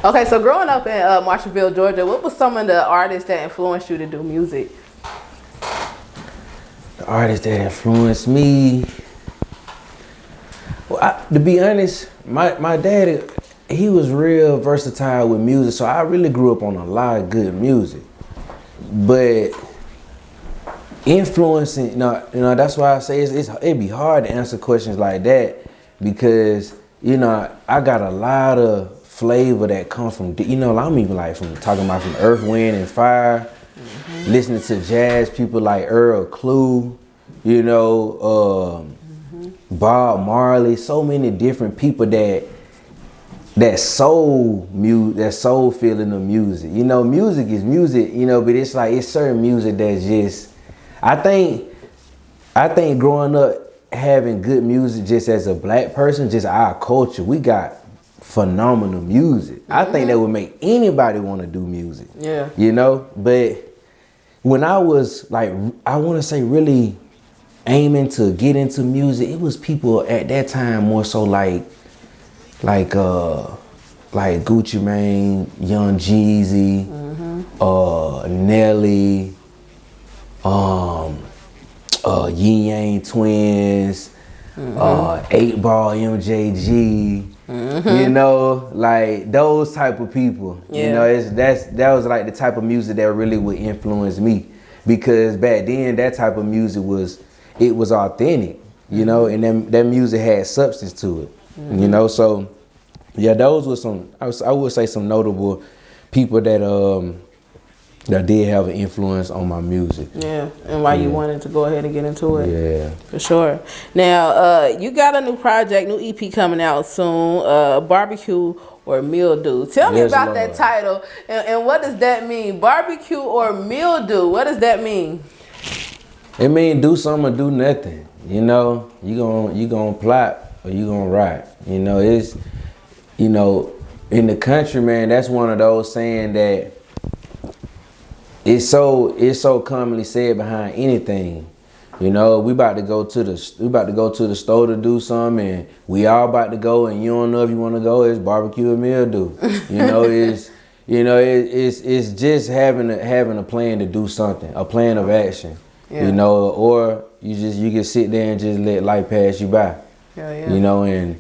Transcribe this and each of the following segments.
Okay, so growing up in Marshallville, Georgia, what was some of the artists that influenced you to do music? The artists that influenced me. Well, to be honest, my dad, he was real versatile with music, so I really grew up on a lot of good music. But influencing, that's why I say it'd be hard to answer questions like that because, I got a lot of flavor that comes from, I'm even like from talking about from Earth, Wind, and Fire, listening to jazz people like Earl Clue, Bob Marley, so many different people that soul feeling of music. Music is music, but it's like it's certain music that's just I think growing up having good music just as a black person, just our culture, we got phenomenal music. I think that would make anybody want to do music. Yeah. But when I was like, I want to say really aiming to get into music, it was people at that time more so like Gucci Mane, Young Jeezy, Nelly, Yin Yang Twins, 8 Ball MJG, like those type of people. Yeah. That was like the type of music that really would influence me, because back then that type of music was authentic, and that music had substance to it, so yeah, those were some, I would say some notable people that did have an influence on my music. Yeah, and why you wanted to go ahead and get into it. Yeah. For sure. Now, you got a new project, new EP coming out soon, BBQ or Mildew. Tell me about that title, and what does that mean? BBQ or Mildew, what does that mean? It mean do something or do nothing. You gonna plot or you gonna ride. It's, in the country, man, that's one of those saying that it's so commonly said behind anything. We about to go to the store to do something, and we all about to go, and you don't know if you want to go. It's barbecue or Mildew. It's just having a plan to do something, a plan of action. Yeah. Or you can sit there and just let life pass you by. Yeah.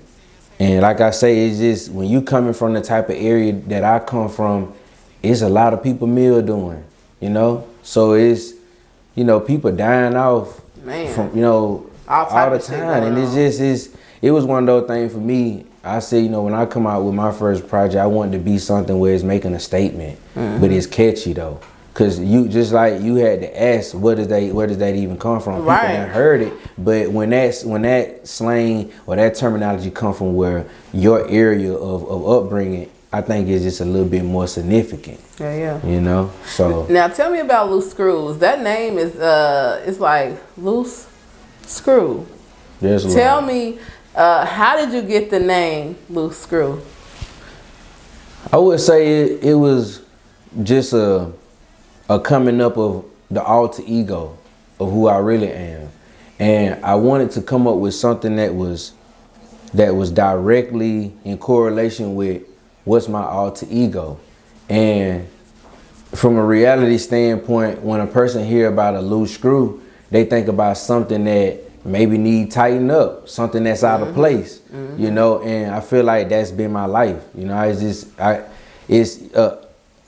And like I say, it's just when you coming from the type of area that I come from, it's a lot of people mildewing, so it's, people dying off, man, from, all the time. And it was one of those things for me. I say, when I come out with my first project, I want it to be something where it's making a statement, but it's catchy though. Cause you just like you had to ask where does that even come from? Right. People done heard it, but when that slang or that terminology come from where your area of upbringing, I think it's just a little bit more significant. Yeah. So now tell me about Luze Skrew. That name is it's like Luze Skrew. Tell me, how did you get the name Luze Skrew? I would say it was just a coming up of the alter ego of who I really am, and I wanted to come up with something that was directly in correlation with what's my alter ego. And from a reality standpoint, when a person hear about a loose screw, they think about something that maybe need tighten up, something that's out of place, and I feel like that's been my life.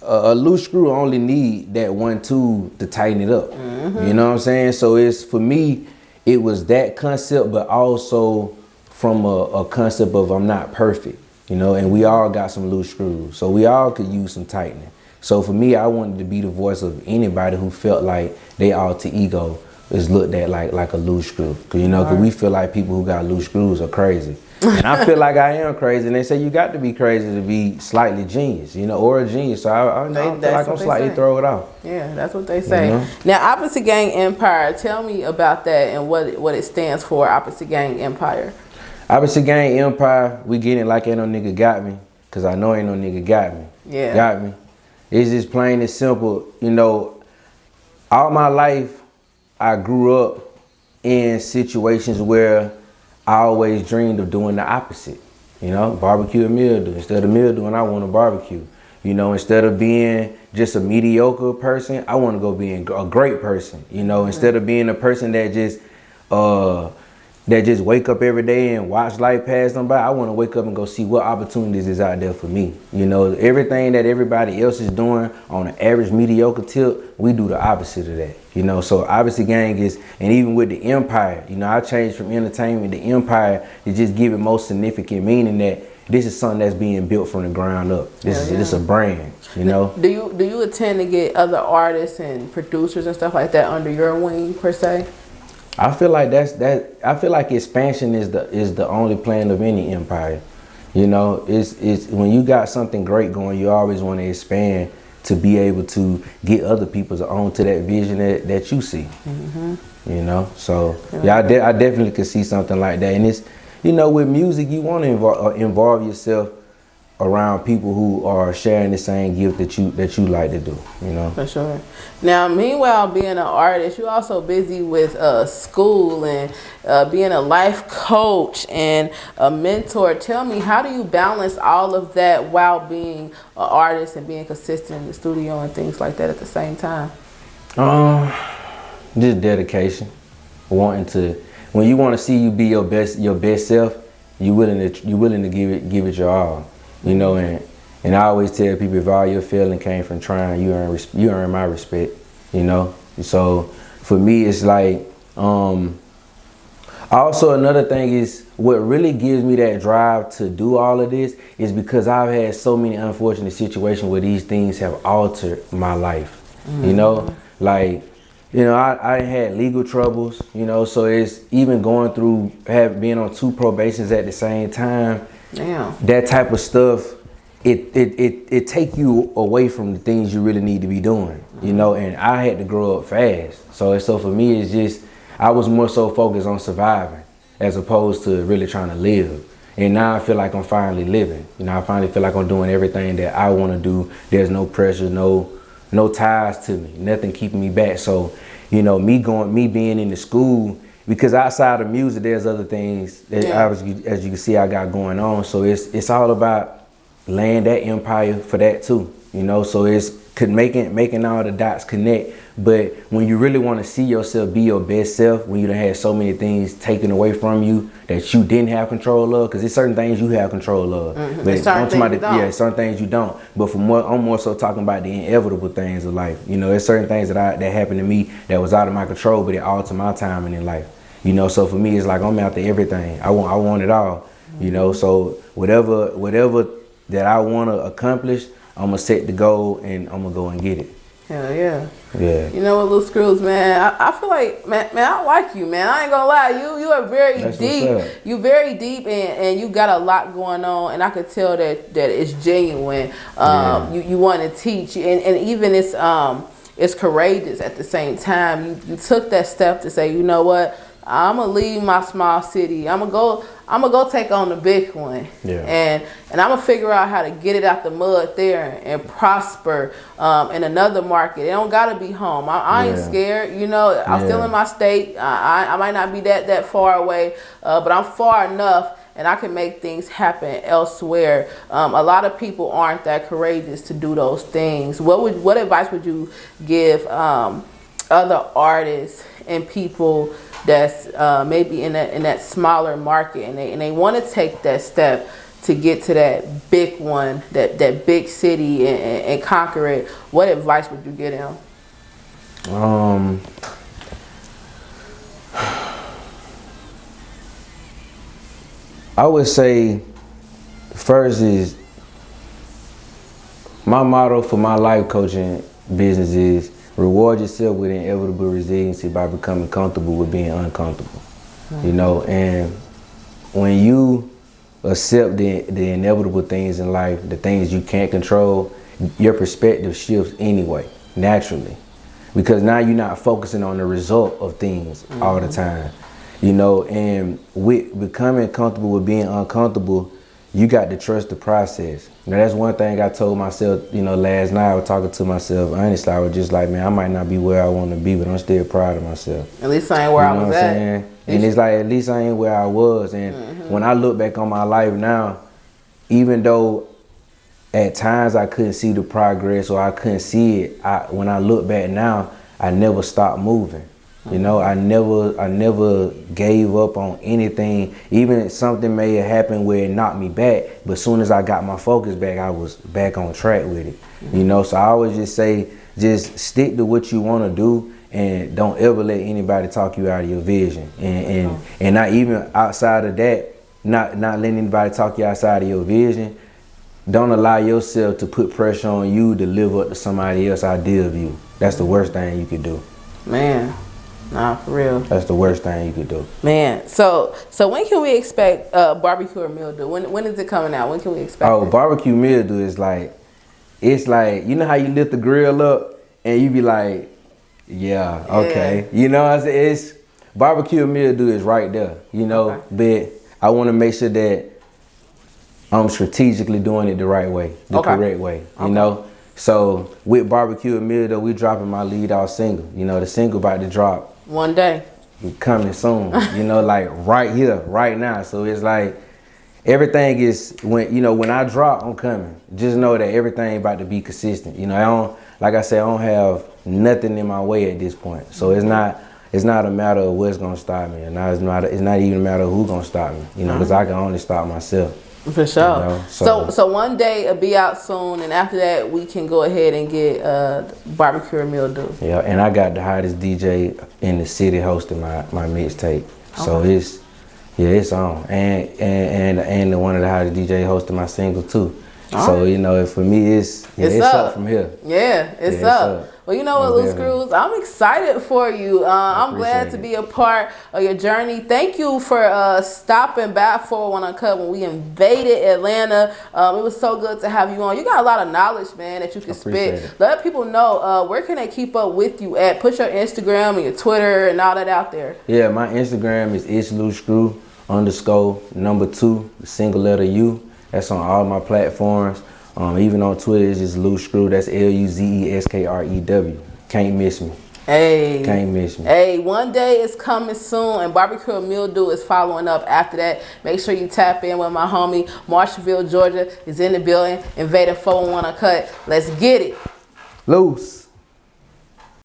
A loose screw only need that one tool to tighten it up. You know what I'm saying? So it's, for me, it was that concept, but also from a concept of I'm not perfect, and we all got some loose screws. So we all could use some tightening. So for me, I wanted to be the voice of anybody who felt like they alter ego is looked at like a loose screw. Cause we feel like people who got loose screws are crazy. And I feel like I am crazy, and they say you got to be crazy to be slightly genius, or a genius. So I feel like I'm slightly throw it off. Yeah, that's what they say. Now, Opposite Gang Empire, tell me about that and what it stands for, Opposite Gang Empire. Opposite Gang Empire, we get it like ain't no nigga got me, because I know ain't no nigga got me. Yeah. Got me. It's just plain and simple. All my life, I grew up in situations where I always dreamed of doing the opposite. You know, barbecue and mildew. Instead of mildew, and I want to barbecue. You know, instead of being just a mediocre person, I want to go be a great person. You know, instead of being a person that just wake up every day and watch life pass them by, I want to wake up and go see what opportunities is out there for me. You know, everything that everybody else is doing on an average mediocre tip, we do the opposite of that. You know, so obviously gang is, and even with the empire, you know, I changed from entertainment to empire to just give it most significant meaning that this is something that's being built from the ground up. This is a brand, you know. Do you intend to get other artists and producers and stuff like that under your wing per se? I feel like I feel like expansion is the only plan of any empire. You know, it's when you got something great going, you always want to expand to be able to get other people onto that vision that you see. You know, so yeah, I definitely could see something like that. And it's, you know, with music, you want to involve yourself around people who are sharing the same gift that you like to do, you know. For sure. Now, meanwhile, being an artist, you're also busy with school and being a life coach and a mentor. Tell me, how do you balance all of that while being an artist and being consistent in the studio and things like that at the same time? Just dedication. Wanting to, when you want to see you be your best self, you willing to give it your all. You know, and I always tell people, if all your feeling came from trying, you earn my respect. You know, so for me, it's like. Also, another thing is what really gives me that drive to do all of this is because I've had so many unfortunate situations where these things have altered my life. You know, like, you know, I had legal troubles. You know, so it's even going through being on 2 probations at the same time. Damn. That type of stuff, it take you away from the things you really need to be doing, you know. And I had to grow up fast, so for me, it's just I was more so focused on surviving as opposed to really trying to live. And now I feel like I'm finally living. You know, I finally feel like I'm doing everything that I want to do. There's no pressure, no ties to me, nothing keeping me back. So, you know, me being in the school. Because outside of music, there's other things that as you can see I got going on. So it's all about laying that empire for that too. You know, so it's making all the dots connect. But when you really want to see yourself be your best self, when you done had so many things taken away from you that you didn't have control of, because there's certain things you have control of, but certain things you don't. But I'm more so talking about the inevitable things of life. You know, there's certain things that happened to me that was out of my control, but it altered my timing in life. You know, so for me, it's like I'm after everything. I want it all. You know, so whatever that I want to accomplish, I'm gonna set the goal and I'm gonna go and get it. Hell yeah. Yeah. You know what, Luze Skrew, man, I feel like, man, I like you, man. I ain't gonna lie. You are very deep. You very deep and you got a lot going on, and I could tell that it's genuine. You want to teach, and even it's courageous at the same time. You took that step to say, you know what, I'm gonna leave my small city. I'm gonna go take on the big one. Yeah. And I'm gonna figure out how to get it out the mud there and prosper in another market. It don't gotta be home. I ain't scared. You know, I'm still in my state. I might not be that far away, but I'm far enough, and I can make things happen elsewhere. A lot of people aren't that courageous to do those things. What advice would you give other artists and people that's maybe in that smaller market and they want to take that step to get to that big one, that big city and conquer it? What advice would you give them? I would say first is my motto for my life coaching business is reward yourself with inevitable resiliency by becoming comfortable with being uncomfortable. You know, and when you accept the inevitable things in life, the things you can't control, your perspective shifts anyway, naturally. Because now you're not focusing on the result of things all the time. You know, and with becoming comfortable with being uncomfortable, you got to trust the process. Now, that's one thing I told myself, you know, last night. I was talking to myself. Honestly, I was just like, man, I might not be where I want to be, but I'm still proud of myself. At least I ain't where I was at. And it's like, at least I ain't where I was. And when I look back on my life now, even though at times I couldn't see the progress or I couldn't see it, when I look back now, I never stopped moving. You know, I never gave up on anything. Even something may have happened where it knocked me back, but as soon as I got my focus back, I was back on track with it. You know, so I always just say, just stick to what you want to do and don't ever let anybody talk you out of your vision. And not even outside of that, not letting anybody talk you outside of your vision. Don't allow yourself to put pressure on you to live up to somebody else's idea of you. That's the worst thing you could do. Man. Nah, for real. That's the worst thing you could do. Man, so when can we expect barbecue or mildew? When is it coming out? When can we expect it? Barbecue mildew is like, it's like, you know how you lift the grill up and you be like, yeah, okay. You know what I'm saying? It's barbecue mildew is right there, you know, but I want to make sure that I'm strategically doing it the right way, the correct way, you know? So with barbecue and mildew, we dropping my lead out single. You know, the single about to drop one day. Coming soon. You know, like right here, right now. So it's like everything is when I drop, I'm coming. Just know that everything about to be consistent. You know, I don't have nothing in my way at this point. So it's not a matter of what's gonna stop me, and it's not even a matter of who's gonna stop me. You know, because I can only stop myself. For sure. You know, so one day it'll be out soon, and after that we can go ahead and get barbecue or mildew. Yeah, and I got the hottest DJ in the city hosting my mixtape. So it's on, and the one of the hottest DJ hosting my single too. So you know, for me it's up from here. Yeah, it's up. Well, you know what, Luze Skrew, I'm excited for you. I'm glad to be a part of your journey. Thank you for stopping by for Uncut when we invaded Atlanta. It was so good to have you on. You got a lot of knowledge, man, that you can spit. Let people know where can they keep up with you at. Put your Instagram and your Twitter and all that out there. Yeah, my Instagram is Luze Skrew _2, the single letter U. That's on all my platforms. Even on Twitter, it's just Luze Skrew. That's LUZESKREW. Can't miss me. Hey. Can't miss me. Hey, one day is coming soon, and barbecue or mildew is following up after that. Make sure you tap in with my homie Marshallville, Georgia is in the building. Invader 411 Uncut. Let's get it. Loose.